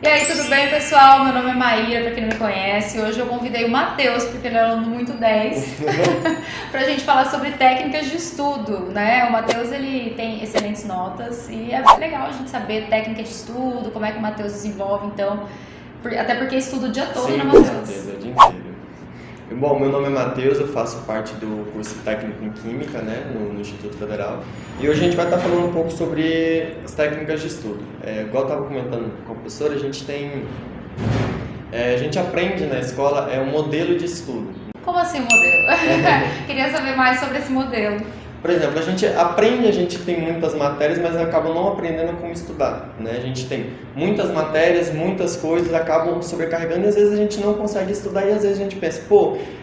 E aí, tudo bem, pessoal? Meu nome é Maíra, pra quem não me conhece. Hoje eu convidei o Matheus, porque ele é aluno muito 10, pra gente falar sobre técnicas de estudo, né? O Matheus, ele tem excelentes notas e é legal a gente saber técnicas de estudo, como é que o Matheus desenvolve, então, até porque estuda o dia todo, Sim, né, com Matheus? certeza, o dia inteiro. Bom, meu nome é Matheus, eu faço parte do curso técnico em Química, né, no Instituto Federal. E hoje a gente vai estar falando um pouco sobre as técnicas de estudo. Igual eu estava comentando com a professora, a gente aprende na escola um modelo de estudo. Como assim o modelo? Queria saber mais sobre esse modelo. Por exemplo, a gente tem muitas matérias, mas acaba não aprendendo como estudar, né? A gente tem muitas matérias, muitas coisas, acabam sobrecarregando e às vezes a gente não consegue estudar e às vezes a gente pensa,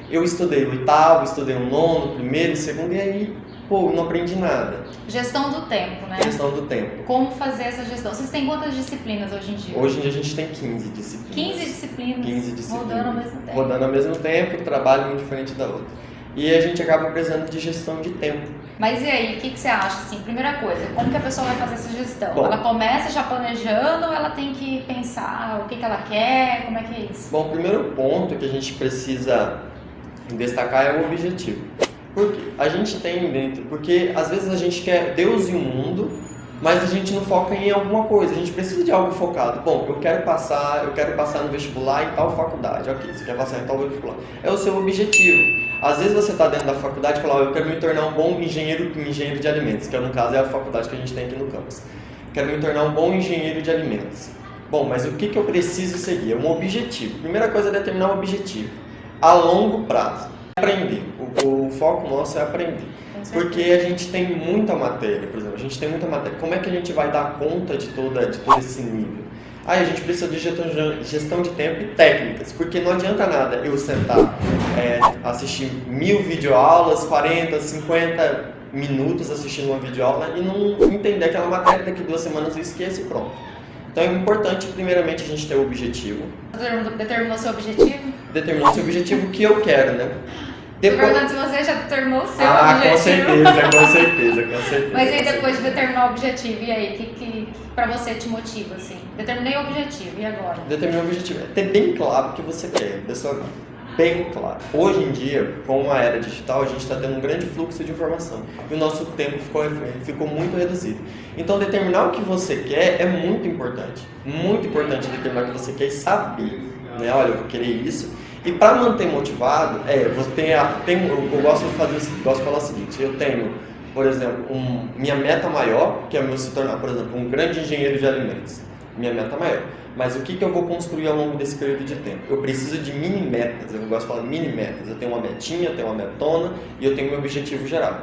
eu estudei o oitavo, estudei o nono, o primeiro, o segundo e aí, não aprendi nada. Gestão do tempo, né? Gestão do tempo. Como fazer essa gestão? Vocês têm quantas disciplinas hoje em dia? Hoje em dia a gente tem 15 disciplinas. 15 disciplinas? 15 disciplinas. Rodando ao mesmo tempo. Rodando ao mesmo tempo, trabalho um diferente da outra. E a gente acaba precisando de gestão de tempo. Mas e aí, o que você acha? Assim, primeira coisa, como que a pessoa vai fazer essa gestão? Bom, ela começa já planejando ou ela tem que pensar o que ela quer? Como é que é isso? Bom, o primeiro ponto que a gente precisa destacar é o objetivo. Por quê? A gente tem dentro, porque às vezes a gente quer Deus e o mundo, mas a gente não foca em alguma coisa, a gente precisa de algo focado. Bom, eu quero passar no vestibular em tal faculdade. Ok, você quer passar em tal vestibular. É o seu objetivo. Às vezes você está dentro da faculdade e fala, eu quero me tornar um bom engenheiro de alimentos, que no caso é a faculdade que a gente tem aqui no campus. Quero me tornar um bom engenheiro de alimentos. Bom, mas o que eu preciso seguir? É um objetivo. Primeira coisa é determinar um objetivo. A longo prazo. Aprender. O foco nosso é aprender. Porque a gente tem muita matéria, por exemplo, a gente tem muita matéria. Como é que a gente vai dar conta de todo esse nível? Aí a gente precisa de gestão de tempo e técnicas, porque não adianta nada eu sentar, assistir 1000 videoaulas, 40, 50 minutos assistindo uma videoaula e não entender aquela matéria, daqui 2 semanas eu esqueço e pronto. Então é importante, primeiramente, a gente ter o objetivo. Determinou seu objetivo? Determinou seu objetivo, o que eu quero, né? Depois... Perguntando se você já determinou o seu objetivo. Com certeza. Mas aí depois de determinar o objetivo, e aí, que pra você te motiva, assim? Determinei o objetivo, e agora? Determinar o objetivo. É ter bem claro o que você quer, pessoal. Bem claro. Hoje em dia, com a era digital, a gente está tendo um grande fluxo de informação. E o nosso tempo ficou muito reduzido. Então, determinar o que você quer é muito importante. Muito importante determinar o que você quer e saber. Né? Olha, eu vou querer isso. E para manter motivado, eu gosto de falar o seguinte, eu tenho, por exemplo, minha meta maior, que é se tornar, por exemplo, um grande engenheiro de alimentos. Minha meta maior. Mas o que eu vou construir ao longo desse período de tempo? Eu preciso de mini metas, eu gosto de falar mini metas. Eu tenho uma metinha, eu tenho uma metona e eu tenho meu objetivo geral.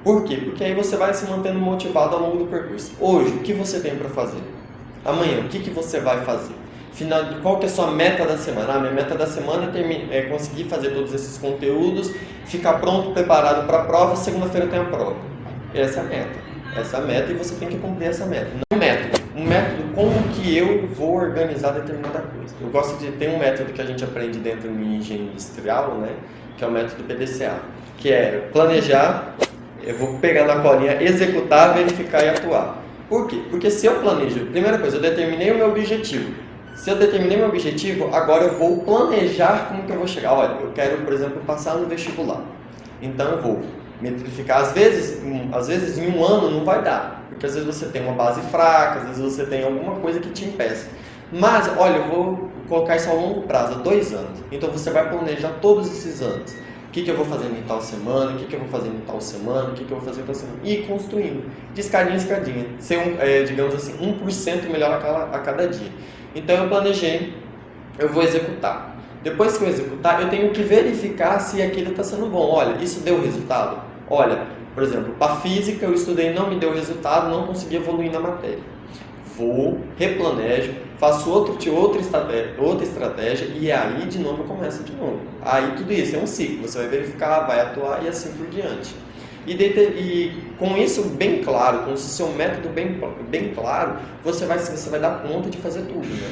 Por quê? Porque aí você vai se mantendo motivado ao longo do percurso. Hoje, o que você tem para fazer? Amanhã, o que você vai fazer? Qual que é a sua meta da semana? Minha meta da semana é conseguir fazer todos esses conteúdos, ficar pronto, preparado para a prova, segunda-feira tem a prova. Essa é a meta. Essa é a meta e você tem que cumprir essa meta. Não um método como que eu vou organizar determinada coisa. Eu gosto de ter um método que a gente aprende dentro do engenharia industrial, né? Que é o método PDCA, que é planejar, eu vou pegar na colinha, executar, verificar e atuar. Por quê? Porque se eu planejo, primeira coisa, eu determinei o meu objetivo. Se eu determinei meu objetivo, agora eu vou planejar como que eu vou chegar. Olha, eu quero, por exemplo, passar no vestibular. Então eu vou metrificar. Às vezes em um ano não vai dar. Porque às vezes você tem uma base fraca, às vezes você tem alguma coisa que te impeça. Mas, olha, eu vou colocar isso a longo prazo, 2 anos. Então você vai planejar todos esses anos. O que eu vou fazer em tal semana, o que eu vou fazer em tal semana, o que eu vou fazer em tal semana. E ir construindo, de escadinha em escadinha. Ser, digamos assim, 1% melhor a cada dia. Então eu planejei, eu vou executar. Depois que eu executar, eu tenho que verificar se aquilo está sendo bom. Olha, isso deu resultado? Olha, por exemplo, para física eu estudei, não me deu resultado, não consegui evoluir na matéria. Vou, replanejo, faço outra estratégia e aí de novo eu começo de novo. Aí tudo isso é um ciclo, você vai verificar, vai atuar e assim por diante. E com isso bem claro, com o seu método bem claro, você vai dar conta de fazer tudo, né?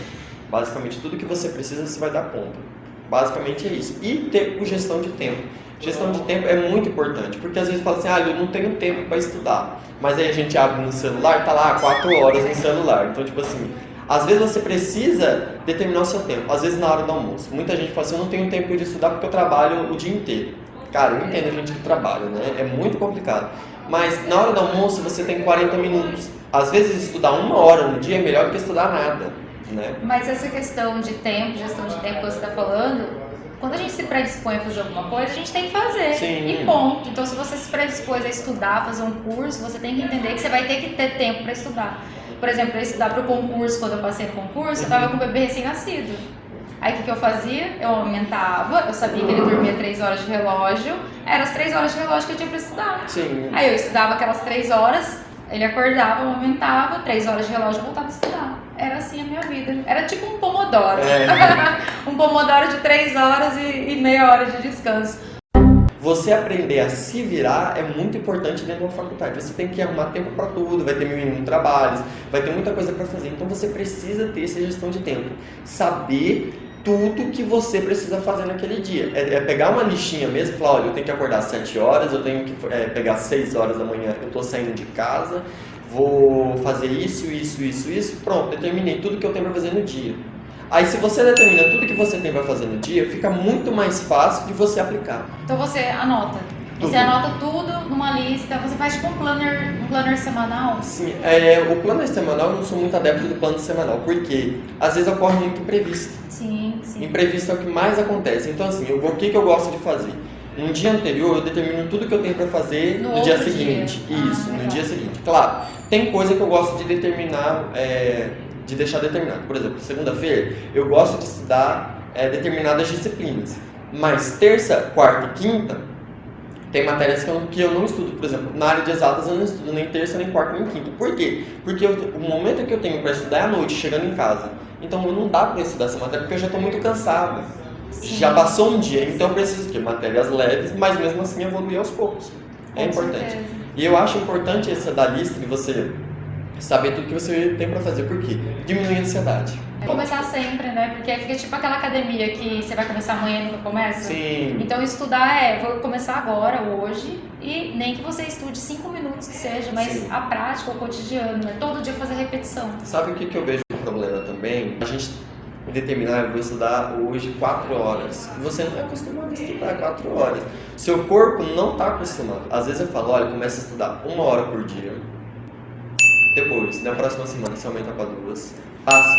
Basicamente, tudo que você precisa, você vai dar conta. Basicamente é isso. E ter gestão de tempo. Gestão de tempo é muito importante, porque às vezes fala assim, eu não tenho tempo para estudar. Mas aí a gente abre no celular, tá lá 4 horas no celular. Então, tipo assim, Às vezes você precisa determinar o seu tempo, às vezes na hora do almoço. Muita gente fala assim, eu não tenho tempo de estudar porque eu trabalho o dia inteiro. Cara, eu entendo a gente que trabalha, né? É muito complicado. Mas na hora do almoço você tem 40 minutos. Às vezes estudar 1 hora no dia é melhor do que estudar nada, né? Mas essa questão de tempo, gestão de tempo que você está falando, quando a gente se predispõe a fazer alguma coisa, a gente tem que fazer. Sim. E ponto. Então, se você se predispôs a estudar, fazer um curso, você tem que entender que você vai ter que ter tempo para estudar. Por exemplo, para estudar para o concurso, quando eu passei no concurso, eu estava com um bebê recém-nascido. Aí o que eu fazia? Eu aumentava, eu sabia que ele dormia 3 horas de relógio, eram as 3 horas de relógio que eu tinha para estudar. Sim. Aí eu estudava aquelas 3 horas, ele acordava, eu aumentava, 3 horas de relógio eu voltava a estudar. Era assim a minha vida. Era tipo um pomodoro. Um pomodoro de 3 horas e meia hora de descanso. Você aprender a se virar é muito importante dentro de uma faculdade. Você tem que arrumar tempo para tudo, vai ter mil trabalhos, vai ter muita coisa para fazer. Então você precisa ter essa gestão de tempo. Saber tudo que você precisa fazer naquele dia. É pegar uma listinha mesmo e falar, olha, eu tenho que acordar às 7 horas, eu tenho que pegar às 6 horas da manhã, eu estou saindo de casa, vou fazer isso, pronto, determinei tudo que eu tenho para fazer no dia. Aí se você determina tudo que você tem para fazer no dia, fica muito mais fácil de você aplicar. Então você anota. Tudo. Você anota tudo numa lista, você faz tipo um planner semanal? Sim, o planner semanal eu não sou muito adepto do plano semanal, porque às vezes ocorre muito imprevisto. Sim, sim. Imprevisto é o que mais acontece. Então assim, o que eu gosto de fazer? No dia anterior eu determino tudo que eu tenho para fazer no dia seguinte. Isso, no dia seguinte. Claro, tem coisa que eu gosto de determinar, de deixar determinado. Por exemplo, segunda-feira eu gosto de estudar determinadas disciplinas. Mas terça, quarta e quinta tem matérias que eu não estudo. Por exemplo, na área de exatas eu não estudo nem terça, nem quarta, nem quinta. Por quê? Porque o momento que eu tenho para estudar é à noite, chegando em casa. Então não dá para estudar essa matéria porque eu já estou muito cansado. Sim. Já passou um dia, então eu preciso de matérias leves, mas mesmo assim evoluir aos poucos. É importante. Certeza. E eu acho importante essa da lista de você saber tudo que você tem para fazer. Por quê? Diminui a ansiedade. Começar sempre, né? Porque aí fica tipo aquela academia que você vai começar amanhã e nunca começa. Sim. Então estudar vou começar agora, hoje, e nem que você estude 5 minutos que seja, mas Sim. a prática, o cotidiano, né? Todo dia fazer repetição. Sabe o que eu vejo um problema também? A gente determinar, eu vou estudar hoje 4 horas. Você não é acostumado a estudar 4 horas. Seu corpo não está acostumado. Às vezes eu falo, olha, começa a estudar 1 hora por dia. Depois, na próxima semana, você aumenta para 2.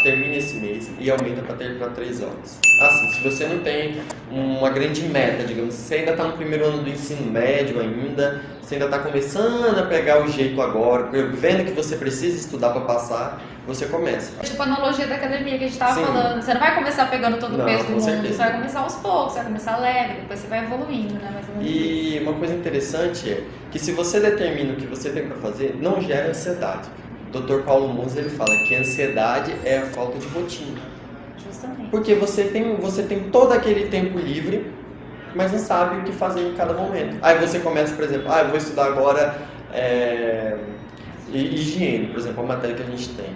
Termina esse mês e aumenta para 3 horas. Assim, se você não tem uma grande meta, digamos, você ainda está no primeiro ano do ensino médio ainda, você ainda está começando a pegar o jeito agora, vendo que você precisa estudar para passar, você começa. Tipo a analogia da academia que a gente estava Sim. falando. Você não vai começar pegando todo o Não, peso do com mundo, certeza. você vai começar aos poucos, você vai começar leve, depois você vai evoluindo, né? Mais ou menos isso. E uma coisa interessante é que se você determina o que você tem para fazer, não gera ansiedade. O Dr. Paulo Musi, ele fala que a ansiedade é a falta de rotina. Justamente. Porque você tem todo aquele tempo livre, mas não sabe o que fazer em cada momento. Aí você começa, por exemplo, eu vou estudar agora higiene, por exemplo, a matéria que a gente tem.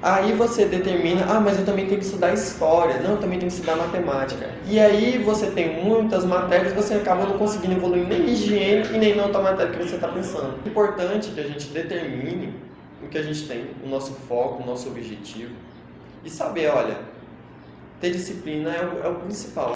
Aí você determina, mas eu também tenho que estudar história, não, eu também tenho que estudar matemática. E aí você tem muitas matérias, você acaba não conseguindo evoluir nem higiene e nem na outra matéria que você está pensando. É importante que a gente determine o que a gente tem, o nosso foco, o nosso objetivo. E saber, olha, ter disciplina é o principal.